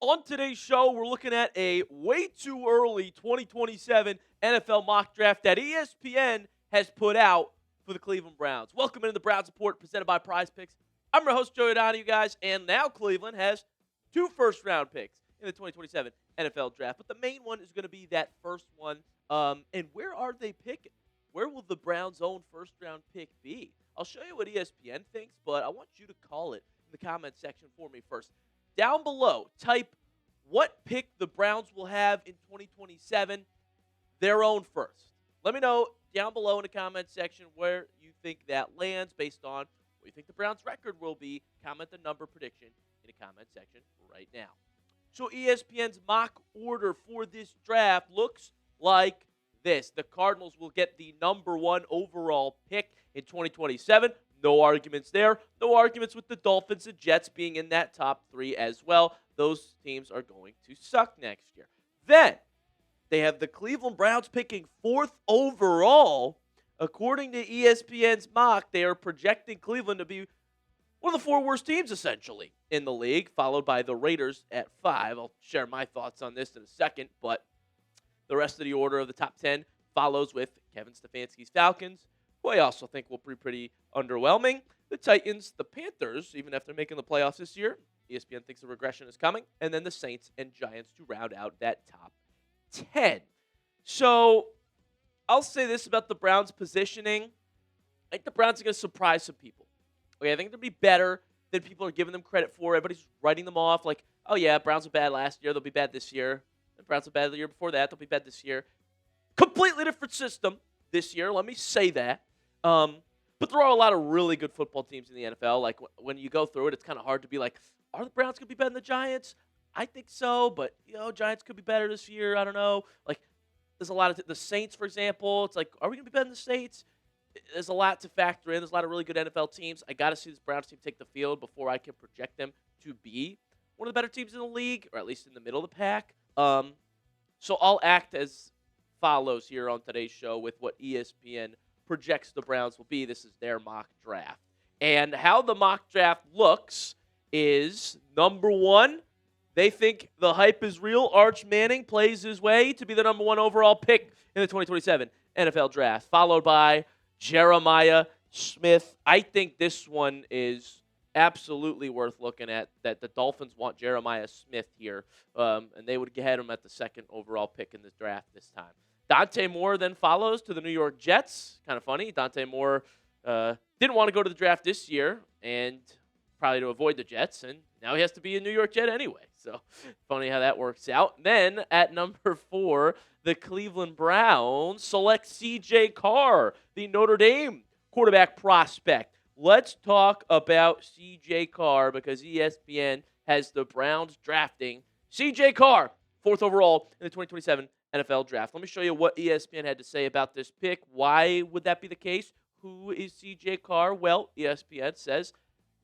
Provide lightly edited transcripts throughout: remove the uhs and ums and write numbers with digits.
On today's show, we're looking at a way too early 2027 NFL mock draft that ESPN has put out for the Cleveland Browns. Welcome into the Browns Report presented by Prize Picks. I'm your host, Joey O'Donnell, you guys, and now Cleveland has 2 first-round picks in the 2027 NFL draft. But the main one is going to be that first one. And where are they picking? Where will the Browns' own first-round pick be? I'll show you what ESPN thinks, but I want you to call it in the comment section for me first. Down below, type what pick the Browns will have in 2027, their own first. Let me know down below in the comment section where you think that lands based on what you think the Browns' record will be. Comment the number prediction in the comment section right now. So ESPN's mock order for this draft looks like this. The Cardinals will get the number 1 overall pick in 2027. No arguments there. No arguments with the Dolphins and Jets being in that top 3 as well. Those teams are going to suck next year. Then, they have the Cleveland Browns picking 4th overall. According to ESPN's mock, they are projecting Cleveland to be one of the 4 worst teams, essentially, in the league, followed by the Raiders at 5. I'll share my thoughts on this in a second, but the rest of the order of the top 10 follows with Kevin Stefanski's Falcons, who I also think will be pretty underwhelming. The Titans, the Panthers, even after making the playoffs this year, ESPN thinks a regression is coming. And then the Saints and Giants to round out that top 10. So I'll say this about the Browns' positioning. I think the Browns are going to surprise some people. Okay, I think they'll be better than people are giving them credit for. Everybody's writing them off like, oh, yeah, Browns were bad last year. They'll be bad this year. The Browns were bad the year before that. They'll be bad this year. Completely different system this year. Let me say that. But there are a lot of really good football teams in the NFL. Like, when you go through it, it's kind of hard to be like, are the Browns going to be better than the Giants? I think so, but, Giants could be better this year. I don't know. Like, there's a lot of the Saints, for example. It's like, are we going to be better than the Saints? There's a lot to factor in. There's a lot of really good NFL teams. I got to see this Browns team take the field before I can project them to be one of the better teams in the league, or at least in the middle of the pack. So I'll act as follows here on today's show with what ESPN projects the Browns will be. This is their mock draft. And how the mock draft looks is, number 1, they think the hype is real. Arch Manning plays his way to be the number 1 overall pick in the 2027 NFL draft, followed by Jeremiah Smith. I think this one is absolutely worth looking at, that the Dolphins want Jeremiah Smith here, and they would get him at the 2nd overall pick in this draft this time. Dante Moore then follows to the New York Jets. Kind of funny. Dante Moore didn't want to go to the draft this year, and probably to avoid the Jets, and now he has to be a New York Jet anyway. So funny how that works out. Then at number 4, the Cleveland Browns select C.J. Carr, the Notre Dame quarterback prospect. Let's talk about C.J. Carr because ESPN has the Browns drafting C.J. Carr, 4th overall in the 2027 NFL draft. Let me show you what ESPN had to say about this pick. Why would that be the case? Who is C.J. Carr? Well, ESPN says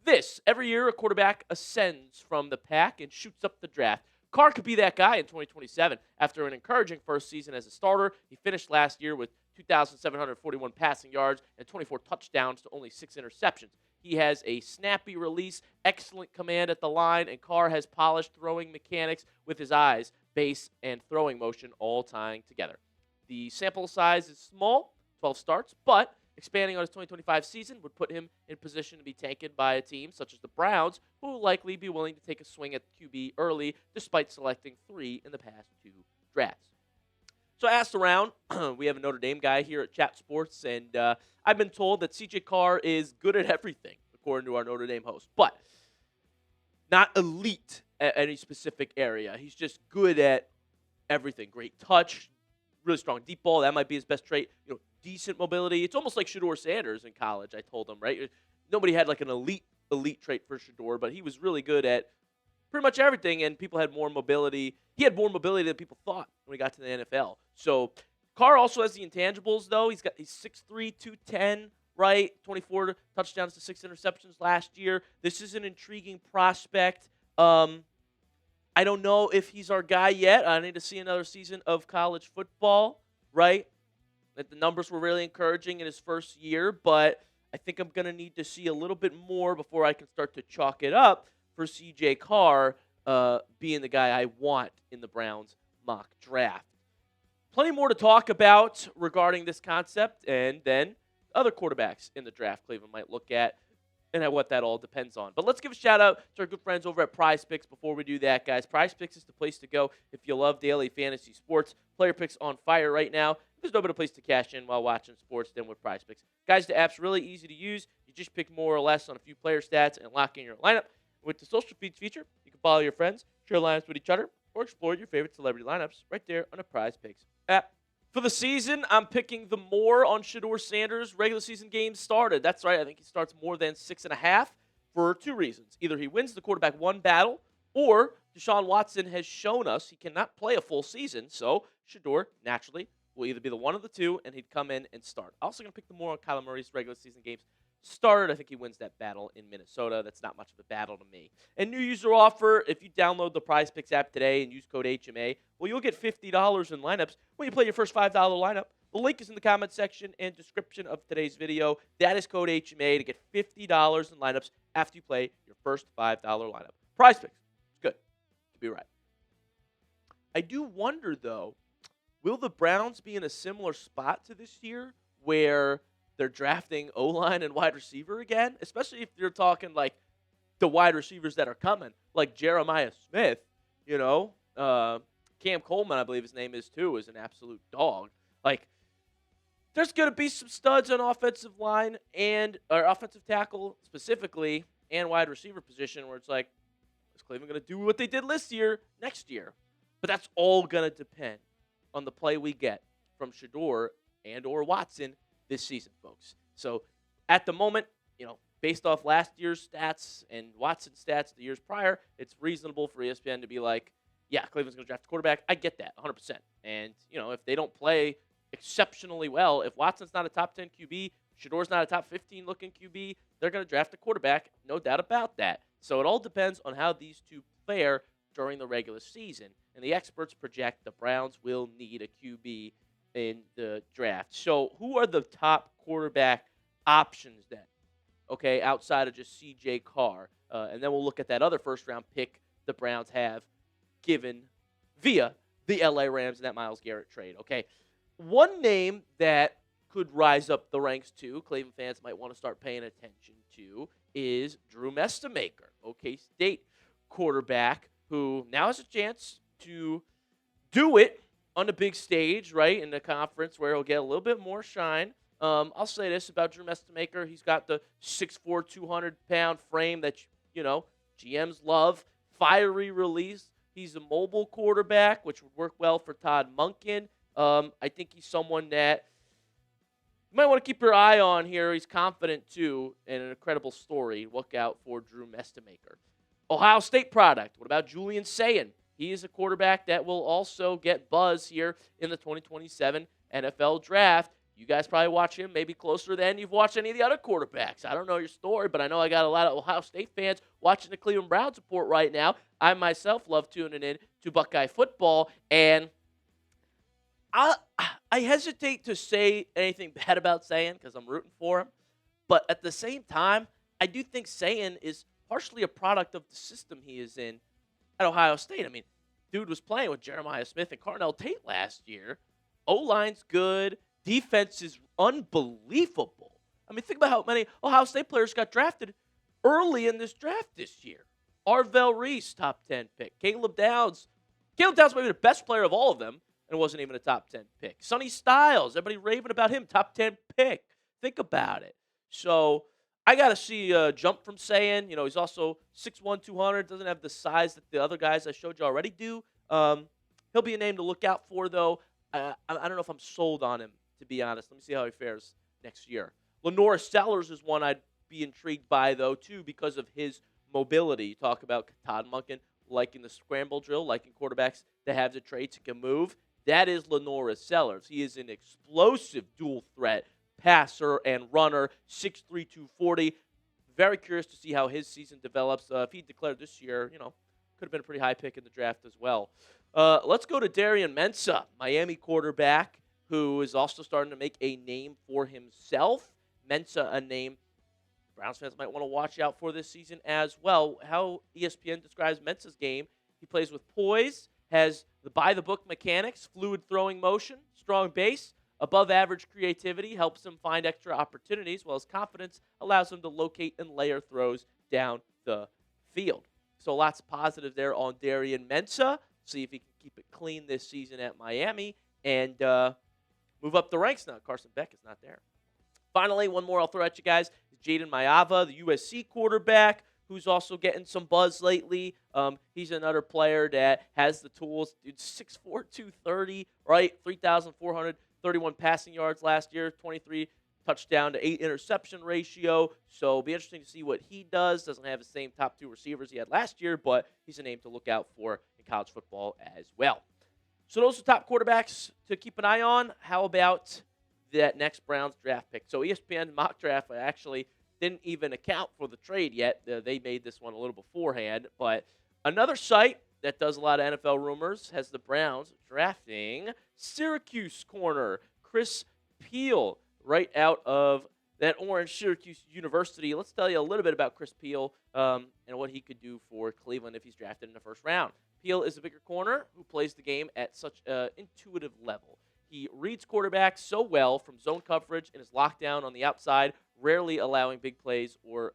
this. Every year, a quarterback ascends from the pack and shoots up the draft. Carr could be that guy in 2027. After an encouraging first season as a starter, he finished last year with 2,741 passing yards and 24 touchdowns to only 6 interceptions. He has a snappy release, excellent command at the line, and Carr has polished throwing mechanics with his eyes, base, and throwing motion all tying together. The sample size is small, 12 starts, but expanding on his 2025 season would put him in position to be taken by a team such as the Browns, who will likely be willing to take a swing at QB early, despite selecting 3 in the past 2 drafts. So I asked around. We have a Notre Dame guy here at Chat Sports, and I've been told that C.J. Carr is good at everything, according to our Notre Dame host, but not elite at any specific area. He's just good at everything. Great touch, really strong deep ball. That might be his best trait. Decent mobility. It's almost like Shedeur Sanders in college, I told him, right? Nobody had like an elite trait for Shedeur, but he was really good at pretty much everything, and people had more mobility. He had more mobility than people thought when he got to the NFL. So Carr also has the intangibles, though. He's 6'3", 210, right? 24 touchdowns to 6 interceptions last year. This is an intriguing prospect. I don't know if he's our guy yet. I need to see another season of college football, right? That the numbers were really encouraging in his first year, but I think I'm going to need to see a little bit more before I can start to chalk it up for C.J. Carr. being the guy I want in the Browns mock draft. Plenty more to talk about regarding this concept, and then other quarterbacks in the draft Cleveland might look at, and what that all depends on. But let's give a shout out to our good friends over at Prize Picks before we do that, guys. Prize Picks is the place to go if you love daily fantasy sports. Player picks on fire right now. There's no better place to cash in while watching sports than with Prize Picks. Guys, the app's really easy to use. You just pick more or less on a few player stats and lock in your lineup. With the social feeds feature, you can follow your friends, share lineups with each other, or explore your favorite celebrity lineups right there on the Prize Picks app. For the season, I'm picking the more on Shedeur Sanders' regular season games started. That's right. I think he starts more than 6.5 for two reasons. Either he wins the quarterback one battle, or Deshaun Watson has shown us he cannot play a full season. So Shedeur, naturally, will either be the one of the two, and he'd come in and start. I'm also going to pick the more on Kyler Murray's regular season games started. I think he wins that battle in Minnesota. That's not much of a battle to me. And new user offer, if you download the Prize Picks app today and use code HMA, well, you'll get $50 in lineups when you play your first $5 lineup. The link is in the comment section and description of today's video. That is code HMA to get $50 in lineups after you play your first $5 lineup. Prize Picks. It's good to be right. I do wonder, though, will the Browns be in a similar spot to this year where they're drafting O-line and wide receiver again, especially if you're talking like the wide receivers that are coming, like Jeremiah Smith, Cam Coleman, I believe his name is too, is an absolute dog. Like, there's going to be some studs on offensive line or offensive tackle specifically and wide receiver position where it's like, is Cleveland going to do what they did this year next year? But that's all going to depend on the play we get from Shedeur and or Watson this season, folks. So at the moment, based off last year's stats and Watson's stats the years prior, it's reasonable for ESPN to be like, yeah, Cleveland's going to draft a quarterback. I get that 100%. And, if they don't play exceptionally well, if Watson's not a top 10 QB, Shedeur's not a top 15 looking QB, they're going to draft a quarterback, no doubt about that. So it all depends on how these two fare during the regular season. And the experts project the Browns will need a QB in the draft. So who are the top quarterback options then? Okay, outside of just C.J. Carr. And then we'll look at that other first-round pick the Browns have given via the L.A. Rams and that Myles Garrett trade. Okay, one name that could rise up the ranks too, Cleveland fans might want to start paying attention to, is Drew Mestemaker, OK State quarterback, who now has a chance to do it on the big stage, right, in the conference where he'll get a little bit more shine. I'll say this about Drew Mestemaker. He's got the 6'4", 200-pound frame that, GMs love. Fiery release. He's a mobile quarterback, which would work well for Todd Monken. I think he's someone that you might want to keep your eye on here. He's confident, too, and an incredible story. Look out for Drew Mestemaker. Ohio State product. What about Julian Saiyan? He is a quarterback that will also get buzz here in the 2027 NFL Draft. You guys probably watch him maybe closer than you've watched any of the other quarterbacks. I don't know your story, but I know I got a lot of Ohio State fans watching the Cleveland Browns report right now. I myself love tuning in to Buckeye football, and I hesitate to say anything bad about Saiyan because I'm rooting for him. But at the same time, I do think Saiyan is partially a product of the system he is in at Ohio State. I mean, dude was playing with Jeremiah Smith and Carnell Tate last year. O-line's good. Defense is unbelievable. I mean, think about how many Ohio State players got drafted early in this draft this year. Arvell Reese, top 10 pick. Caleb Downs. Caleb Downs might be the best player of all of them and wasn't even a top 10 pick. Sonny Styles, everybody raving about him, top 10 pick. Think about it. So I got to see a jump from Saiyan. He's also 6'1", 200, doesn't have the size that the other guys I showed you already do. He'll be a name to look out for, though. I don't know if I'm sold on him, to be honest. Let me see how he fares next year. LaNorris Sellers is one I'd be intrigued by, though, too, because of his mobility. You talk about Todd Monken liking the scramble drill, liking quarterbacks that have the traits and can move. That is LaNorris Sellers. He is an explosive dual threat passer and runner, 6'3", 240. Very curious to see how his season develops. If he declared this year, could have been a pretty high pick in the draft as well. Let's go to Darian Mensah, Miami quarterback, who is also starting to make a name for himself. Mensah, a name Browns fans might want to watch out for this season as well. How ESPN describes Mensah's game He plays with poise, has the by-the-book mechanics, fluid throwing motion, strong base, above-average creativity, helps him find extra opportunities, while his confidence allows him to locate and layer throws down the field. So lots of positives there on Darian Mensah. See if he can keep it clean this season at Miami and move up the ranks now. Carson Beck is not there. Finally, one more I'll throw at you guys is Jayden Maiava, the USC quarterback, who's also getting some buzz lately. He's another player that has the tools. Dude, 6'4", 230, right? 3,431 passing yards last year, 23 touchdown to 8 interception ratio. So it'll be interesting to see what he does. Doesn't have the same top 2 receivers he had last year, but he's a name to look out for in college football as well. So those are top quarterbacks to keep an eye on. How about that next Browns draft pick? So ESPN mock draft actually didn't even account for the trade yet. They made this one a little beforehand. But another site that does a lot of NFL rumors has the Browns drafting Syracuse corner Chris Peel right out of that orange Syracuse University. Let's tell you a little bit about Chris Peel and what he could do for Cleveland if he's drafted in the first round. Peel is a bigger corner who plays the game at such an intuitive level. He reads quarterbacks so well from zone coverage and is locked down on the outside, rarely allowing big plays or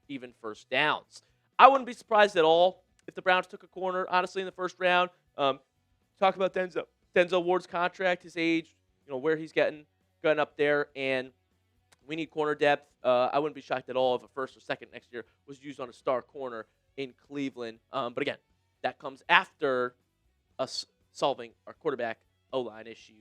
even first downs. I wouldn't be surprised at all if the Browns took a corner, honestly, in the first round. Talk about Denzel Ward's contract, his age, where he's getting up there, and we need corner depth. I wouldn't be shocked at all if a first or second next year was used on a star corner in Cleveland. But again, that comes after us solving our quarterback O-line issue,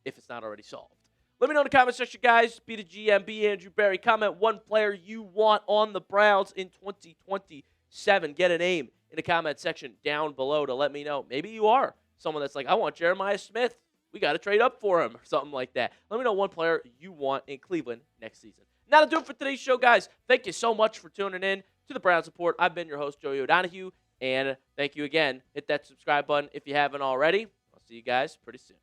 if it's not already solved. Let me know in the comment section, guys. Be the GM, be Andrew Berry. Comment one player you want on the Browns in 2027. Get a name in the comment section down below to let me know. Maybe you are someone that's like, I want Jeremiah Smith. We got to trade up for him or something like that. Let me know one player you want in Cleveland next season. That'll do it for today's show, guys. Thank you so much for tuning in to the Browns Report. I've been your host, Joey O'Donohue, and thank you again. Hit that subscribe button if you haven't already. I'll see you guys pretty soon.